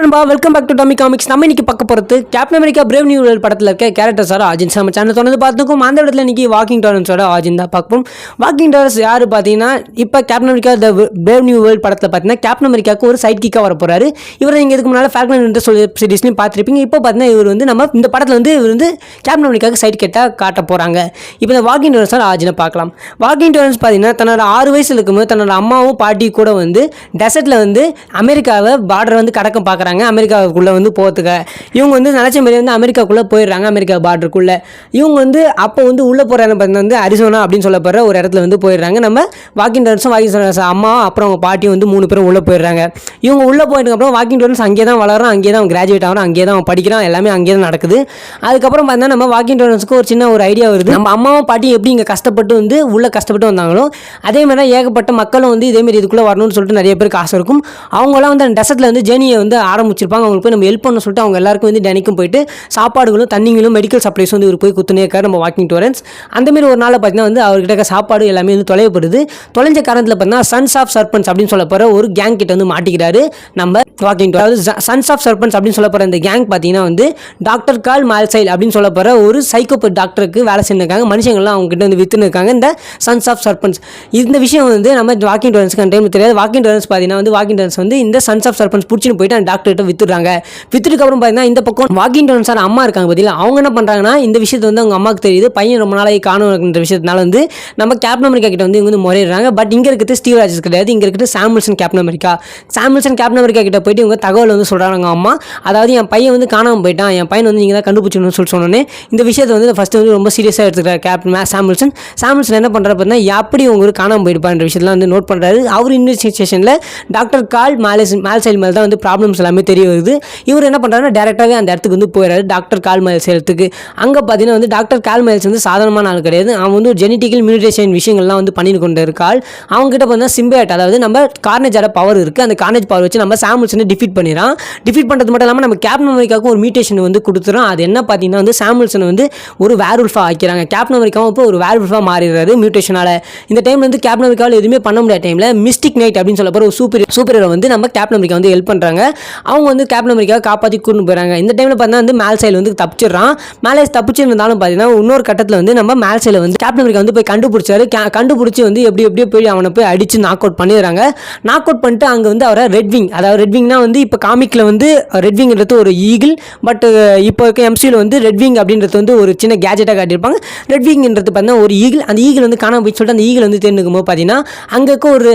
நண்பா, welcome back to Dummy Comics. நம்ம இன்னைக்கு பார்க்க போகிறது Captain America Brave New World படத்தில் இருக்க கேரக்டர்ஸோட ஆஜின். நம்ம சேனல் தொடர்ந்து பார்த்துக்கும். அந்த இடத்துல இன்னைக்கு வாக்கிங் டாரன்ஸோட ஆஜின் தான் பார்ப்போம். வாக்கிங் டாரன்ஸ் யார் பார்த்தீங்கன்னா, இப்போ கேப்டன் அமெரிக்கா த பிரேவ் நியூ வேர்ல்ட் படத்தில் பார்த்தீங்கன்னா கேப்டன் அமெரிக்காவுக்கு ஒரு சைட் கிக்காக வர போறாரு. இவர் நீங்கள் இதுக்கு முன்னால் ஃபால்கன் வின்டர் சீரிஸ்லையும் பார்த்துருப்பீங்க. இப்போ பார்த்தீங்கன்னா இவர் வந்து நம்ம இந்த படத்தில் வந்து இவர் வந்து கேப்டன் அமெரிக்காவுக்கு சைட் கிட்டாக காட்ட போகிறாங்க. இப்போ இந்த வாக்கிங் டாரன்ஸோட ஆஜினை பார்க்கலாம். வாக்கிங் டாரன்ஸ் பார்த்தீங்கன்னா தன்னோட 6 வயசுல இருக்கும்போது தன்னோட அம்மாவும் பாட்டி கூட வந்து டெசர்ட்டில் வந்து அமெரிக்காவை பார்டர் வந்து கடக்க பார்க்குறாங்க. அமெரிக்காவுக்குள்ளே வந்து போகிறதுக்கு இவங்க வந்து நினச்ச மாதிரி வந்து அமெரிக்காவுக்குள்ளே போயிடுறாங்க. அமெரிக்கா பார்டருக்குள்ளே இவங்க வந்து அப்போ வந்து உள்ளே போகிற பார்த்தீங்கன்னா வந்து அரிசோனா அப்படின்னு சொல்லப்படுற ஒரு இடத்துல வந்து போயிடுறாங்க. நம்ம வாக்கிங் டாரன்ஸும் அம்மா அப்புறம் அவங்க பாட்டியும் வந்து 3 பேரும் உள்ளே போயிடுறாங்க. இவங்க உள்ளே போயிட்டதுக்கப்புறம் வாக்கிங் டாரன்ஸ் அங்கேயே தான் வளர்றான், அங்கேயே தான் கிராஜுவேட் ஆகிறான், அங்கேயே தான் படிக்கிறான், எல்லாமே அங்கேயே தான் நடக்குது. அதுக்கப்புறம் பார்த்தா நம்ம வாக்கிங் டாரன்ஸுக்கு ஒரு சின்ன ஒரு ஐடியா வருது. நம்ம அம்மாவும் பாட்டியும் எப்படி இங்கே கஷ்டப்பட்டு வந்து உள்ளே கஷ்டப்பட்டு வந்தாங்களோ அதே மாதிரி தான் ஏகப்பட்ட மக்களும் வந்து இதேமாரி இதுக்குள்ளே வரணும்னு சொல்லிட்டு நிறைய பேருக்கு ஆசை இருக்கும். அவங்களாம் வந்து அந்த டெசர்ட்டில் வந்து ஜேர்னியை வந்து ஆரம்பிச்சிருப்பாங்க. அவங்களுக்கு போய் நம்ம ஹெல்ப் பண்ண சொல்லிட்டு அவங்க எல்லாருக்கும் வந்து தினைக்கும் போயிட்டு சாப்பாடுகளும் தண்ணிங்களும் மெடிக்கல் சப்ளைஸ் வந்து இவர் போய் குத்துனே இருக்காரு நம்ம வாக்கிங் டாரன்ஸ். அந்தமாரி ஒரு நாள் பார்த்தீங்கன்னா வந்து அவர்கிட்ட சாப்பாடு எல்லாமே வந்து தொலைப்படுது. தொலைஞ்ச காரணத்தில் பார்த்தீங்கன்னா சன்ஸ் ஆஃப் சர்பன்ஸ் அப்படின்னு சொல்ல போகிற ஒரு கேங் கிட்ட வந்து மாட்டிக்கிறாரு நம்ம வாக்கிங் டாரன்ஸ். அதாவது சன்ஸ் ஆஃப் சர்பன்ஸ் அப்படின்னு சொல்ல போகிற இந்த கேங் பார்த்தீங்கன்னா வந்து டாக்டர் கால் மால்சைல் அப்படின்னு சொல்ல போகிற ஒரு சைக்கோபேத் டாக்டருக்கு வேலை செஞ்சிருக்காங்க. மனுஷங்கள்லாம் அவங்க கிட்ட வந்து வித்துன்னு இருக்காங்க இந்த சன்ஸ் ஆஃப் சர்பன்ஸ். இந்த விஷயம் வந்து நம்ம வாக்கிங் டாரன்ஸ்க்கு அந்த டைம் தெரியாது. வாக்கிங் டாரன்ஸ் பார்த்தீங்கன்னா வந்து வாக்கிங் டாரன்ஸ் வந்து இந்த சன்ஸ் ஆஃப் சர்பன்ஸ் பிடிச்சின்னு போயிட்டு அந்த டாக்டர்கிட்ட வித்துடுறாங்க. வித்துட்டுக்கு அப்புறம் பார்த்தீங்கன்னா இந்த பக்கம் வாக்கிங் டாரன்ஸ் அம்மா இருக்காங்க பார்த்தீங்களா, அவங்க என்ன பண்ணுறாங்கன்னா இந்த விஷயத்தை வந்து அவங்க அம்மாவுக்கு தெரியுது. பையன் ரொம்ப நாளைக்கு காணுன்ற விஷயத்தினால வந்து நம்ம கேப்டன் அமெரிக்கா கிட்ட வந்து இவங்க வந்து முறையிடுறாங்க. பட் இங்கே இருக்கிறது ஸ்டீவ் ராஜஸ் கிடையாது, இங்கே இருக்கிறது சாமுல்சன் கேப்டன் அமெரிக்கா. சாமுல்சன் கேப்டன் அமெரிக்கா கிட்ட போயிட்டு இவங்க தகவல் வந்து சொல்கிறாங்க அம்மா, அதாவது என் பையன் வந்து காணாமல் போயிட்டான், என் பையன் வந்து நீங்கள் தான் கண்டுபிடிச்சணும்னு சொல்லி சொன்னோன்னே இந்த விஷயத்தை வந்து ஃபஸ்ட்டு வந்து ரொம்ப சீரியஸாக எடுத்துக்கிறார் கேப்டன் சாமுல்சன். சாமுல்சன் என்ன பண்ணுறாரு பார்த்தீங்கன்னா எப்படி உங்களுக்கு காணாமல் போயிடுப்பான்ற விஷயத்தெல்லாம் வந்து நோட் பண்ணுறாரு. அவர் இன்வெஸ்டிகேஷனில் டாக்டர் கால் மால்சைல் மேலே தான் வந்து ப்ராப்ளம்ஸ் எல்லாமே தெரிய வருது. இவர் என்ன பண்ணுறாருன்னா டேரெக்டாகவே அந்த இடத்துக்கு வந்து போயிடுறாரு டாக்டர் கால் மால்ஸ் இடத்துக்கு. அங்கே பார்த்தீங்கன்னா வந்து டாக்டர் கால் மால்ஸ் வந்து சாதாரணமான ஆள் கிடையாது. அவன் வந்து ஒரு ஜெனட்டிக்கல் மியூட்டேஷன் விஷயங்கள்லாம் வந்து பண்ணிட்டு கொண்டு இருக்காள். அவங்க கிட்ட பார்த்தா சிம்பேட், அதாவது நம்ம கார்னேஜோட பவர் இருக்குது. அந்த கார்னேஜ் பவர் வச்சு நம்ம சாமுல்சனை டிஃபீட் பண்ணிடுறான். டிஃபீட் பண்ணுறது மட்டும் இல்லாமல் நம்ம கேப்டன் அமெரிக்காவுக்கும் ஒரு மியூட்டேஷன் வந்து கொடுத்துறோம். அது என்ன பார்த்தீங்கன்னா வந்து சாமுல்சனை வந்து ஒரு வேர்வுல்ஃபாக ஆக்கிறாங்க. கேப்டன் அமெரிக்காவும் இப்போ ஒரு வேர்வுல்ஃபாக மாறிடுறாரு மியூட்டேஷனால். இந்த டைமில் வந்து கேப்டன் அமெரிக்காவில் எதுவுமே பண்ண முடியாத டைமில் மிஸ்டிக் நைட் அப்படின்னு சொல்ல போகிற ஒரு சூப்பர் ஹீரோ வந்து நம்ம கேப்டன் அமெரிக்கா வந்து ஹெல்ப் பண்ணுறாங்க. அவங்க வந்து கேப்டன் அமெரிக்காவை காப்பாற்றி கூட்டு போகிறாங்க. இந்த டைமில் பார்த்தீங்கன்னா வந்து மால்சைல் வந்து தப்பிச்சிடுறான். மால்சைல் தப்பிச்சிருந்தாலும் பார்த்தீங்கன்னா இன்னொரு கட்டத்தில் வந்து நம்ம மால்சைல வந்து கேப்டன் அமெரிக்கா வந்து போய் கண்டுபிடிச்சாரு. கண்டுபிடிச்சி வந்து எப்படியோ போய் அவனை போய் அடித்து நாக் அவுட் பண்ணிடுறாங்க. நாக் அவுட் பண்ணிட்டு அங்கே வந்து அவரை ரெட்விங், அதாவது ரெட்விங்னா வந்து இப்போ காமிக்கில் வந்து ரெட்விங்கிறது ஒரு ஈகிள், பட் இப்போ இருக்க எம்சியில் வந்து ரெட்விங் அப்படின்றது வந்து ஒரு சின்ன கேஜெட்டாக காட்டியிருப்பாங்க. ரெட்விங்ன்றது பார்த்தீங்கன்னா ஒரு ஈகிள். அந்த ஈகிள் வந்து காணாமல் போய் சொல்லிட்டு அந்த ஈகிள் வந்து தேர்ந்துக்கும் போது பார்த்தீங்கன்னா அங்கே இருக்க ஒரு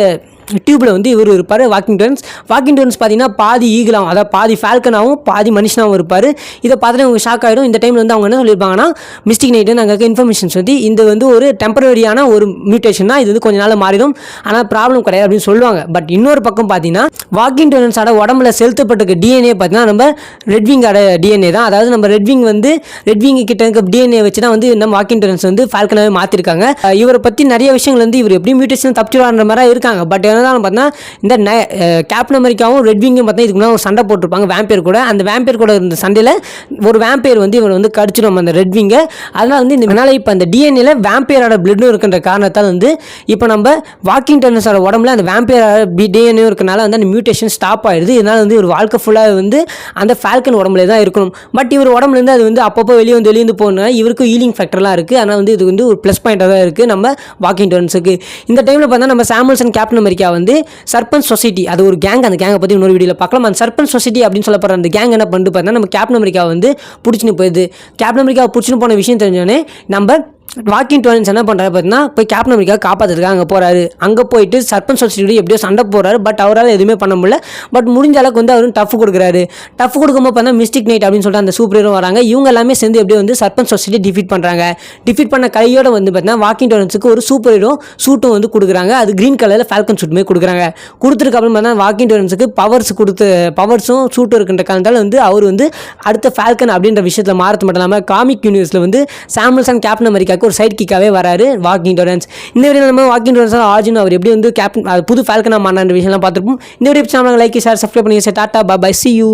டியூப்பில் வந்து இவர் இருப்பார் வாக்கிங் டாரன்ஸ். வாக்கிங் டாரன்ஸ் பார்த்தீங்கன்னா பாதி ஈகிளாகவும், அதாவது பாதி ஃபால்கனாகவும் பாதி மனுஷனாகவும் இருப்பார். இதை பார்த்துட்டு அவங்க ஷாக் ஆகிடும். இந்த டைமில் வந்து அவங்க என்ன சொல்லியிருப்பாங்கன்னா மிஸ்டிக் நைட்டு அங்கே இருக்க இன்ஃபர்மேஷன்ஸ் வந்து இது வந்து ஒரு டெம்பரரியான ஒரு மியூட்டேஷன் தான், இது வந்து கொஞ்ச நாள் மாறிடும், ஆனால் ப்ராப்ளம் கிடையாது அப்படின்னு சொல்லுவாங்க. பட் இன்னொரு பக்கம் பார்த்தீங்கன்னா வாக்கிங் டாரன்ஸோட உடம்புல செலுத்தப்பட்டிருக்க டிஎன்ஏ பார்த்தீங்கன்னா நம்ம ரெட்விங்கோட டிஎன்ஏ தான். அதாவது நம்ம ரெட்விங் கிட்ட இருக்க டிஎன்ஏ வச்சு தான் வந்து நம்ம வாக்கிங் டாரன்ஸ் வந்து ஃபால்கனாவே மாற்றிருக்காங்க. இவரை பற்றி நிறைய விஷயங்கள் வந்து இவர் எப்படி மியூட்டேஷன் தப்பிச்சுடுற மாதிரி இருக்காங்க. பட் பார்த்தா இந்த கேப்டன் அமெரிக்காவும் ரெட்விங்கும் பார்த்தா இதுக்கு முன்னாடி ஒரு சண்டை போட்டிருப்பாங்க வேம்பையர் கூட. அந்த வேம்பையர் கூட இருந்த சண்டையில் ஒரு வேம்பையர் வந்து இவர் வந்து கடிச்சிடும் அந்த ரெட்விங்கை. அதனால் வந்து இந்த மேலே இப்போ அந்த டிஎன்ஏல வேம்பையரோட பிளட்டும் இருக்கின்ற காரணத்தால் வந்து இப்போ நம்ம வாக்கிங் டாரன்ஸோட உடம்புல அந்த வேம்பையரோட டிஎன்ஏ இருக்கனால வந்து அந்த மியூட்டேஷன் ஸ்டாப் ஆயிடுது. இதனால் வந்து ஒரு வாழ்க்கை ஃபுல்லாக வந்து அந்த ஃபால்கன் உடம்புல தான் இருக்கணும். பட் இவர் உடம்புலேருந்து அது வந்து அப்பப்போ வெளியே போகணும். இவருக்கு ஹீலிங் ஃபேக்டர்லாம் இருக்குது. ஆனால் வந்து இது வந்து ஒரு ப்ளஸ் பாயிண்டாக தான் இருக்குது நம்ம வாக்கிங் டாரன்ஸுக்கு. இந்த டைமில் பார்த்தா நம்ம சாமுல்சன் கேப்டன் அமெரிக்கா வந்து சர்பன்ஸ் சொசைட்டி, அது ஒரு கேங். அந்த கேங்கை பற்றி இன்னொரு வீடியோவில் பார்க்கலாம். அந்த சர்பன்ஸ் சொசைட்டி அப்படின்னு சொல்லப்படுற அந்த கேங் என்ன பண்ணிட்டு பார்த்தா நம்ம கேப்டன் அமெரிக்கா வந்து பிடிச்சின்னு போயிடுது. கேப்டன் அமெரிக்கா பிடிச்சின்னு போன விஷயம் தெரிஞ்சோடனே நம்ம வாக்கிங் டாரன்ஸ் என்ன பண்ணுறாரு பார்த்தீங்கன்னா போய் கேப்டன் அமெரிக்கா காப்பாற்றுறதுக்காக அங்கே போகிறாரு. அங்கே போயிட்டு சர்பன்ஸ் சொசைட்டி எப்படியோ சண்டை போகிறாரு. பட் அவரால் எதுவுமே பண்ண முடியல. பட் முடிஞ்ச அளவுக்கு வந்து அவரும் டஃப் கொடுக்குறாரு. டஃப் கொடுக்கும்போது பார்த்தா மிஸ்டிக் நைட் அப்படின்னு சொல்லிட்டு அந்த சூப்பர் ஹீரோ வராங்க. இவங்க எல்லாமே சேர்ந்து எப்படியோ வந்து சர்பன்ஸ் சொசைட்டி டிஃபீட் பண்ணுறாங்க. டிஃபீட் பண்ண கையோட வந்து பார்த்தீங்கன்னா வாக்கிங் டாரன்ஸுக்கு ஒரு சூப்பர் ஹீரோ சூட்டும் வந்து கொடுக்குறாங்க. அது கிரீன் கலரில் ஃபால்கன் சூட்டுமே கொடுக்குறாங்க. கொடுத்துருக்கு அப்புறம் பார்த்தா வாக்கிங் டாரன்ஸுக்கு பவர்ஸும் சூட்டும் இருக்கின்ற காரணத்தால் வந்து அவர் வந்து அடுத்த ஃபால்கன் அப்படின்ற விஷயத்தில் மாறது மட்டும் இல்லாமல் காமிக் யூனிவர்ஸில் வந்து சாமுல்சன் கேப்டன் அமெரிக்காவுக்கு ஒரு சைட் கிக்காகவே வராரு வாக்கிங் டாரன்ஸ். இந்த வீடியோ நம்ம வாக்கிங் டாரன்ஸ் ஆர்ஜின் அவர் எப்படி வந்து புது ஃபால்கனாக மாறின விஷயம்லாம் பார்த்துருப்போம். இந்த video channel like share subscribe பண்ணி டாட்டா பை சி யூ.